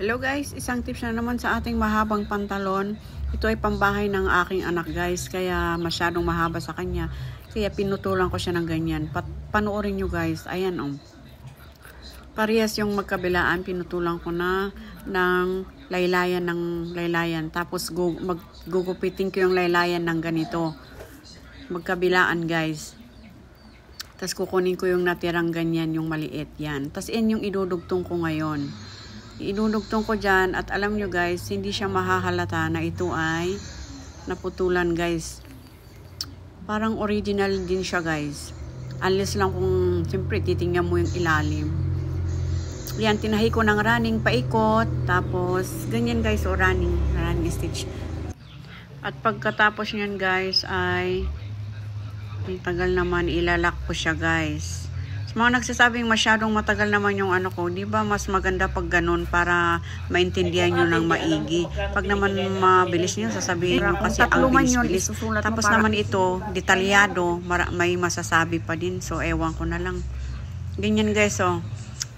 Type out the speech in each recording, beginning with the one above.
Hello guys, isang tips na naman sa ating mahabang pantalon. Ito ay pambahay ng aking anak guys, kaya masyadong mahaba sa kanya. Kaya pinutulan ko siya ng ganyan. Panoorin nyo guys, ayan Parehas yung magkabilaan, pinutulan ko na ng laylayan. Tapos gugupitin ko yung laylayan ng ganito. Magkabilaan guys. Tapos kukunin ko yung natirang ganyan, yung maliit yan. Tapos yan yung idudugtong ko ngayon. Idudugtong ko dyan at alam nyo guys, hindi siya mahahalata na ito ay naputulan guys. Parang original din siya guys. Unless lang kung siyempre titingnan mo yung ilalim. Yan, tinahi ko ng running paikot. Tapos ganyan guys, running stitch. At pagkatapos nyan guys ay tagal naman, ilalak ko siya guys. Mga nagsasabing masyadong matagal naman yung ano ko, di ba mas maganda pag ganun para maintindihan nyo ng maigi. Pag naman mabilis nyo, sasabihin nyo kasi ang bilis-bilis. Tapos naman ito, detalyado, may masasabi pa din. So, ewan ko na lang. Ganyan guys,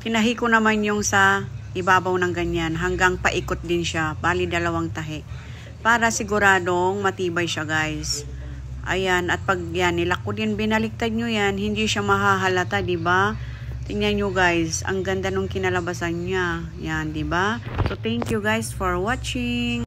Tinahi ko naman yung sa ibabaw ng ganyan. Hanggang paikot din siya. Bali, 2 tahi. Para siguradong matibay siya guys. Ayan, at pag yan, nilak ko din, binaliktad nyo yan, hindi siya mahahalata, diba? Tingnan nyo guys, ang ganda nung kinalabasan niya. Yan, diba? So, thank you guys for watching.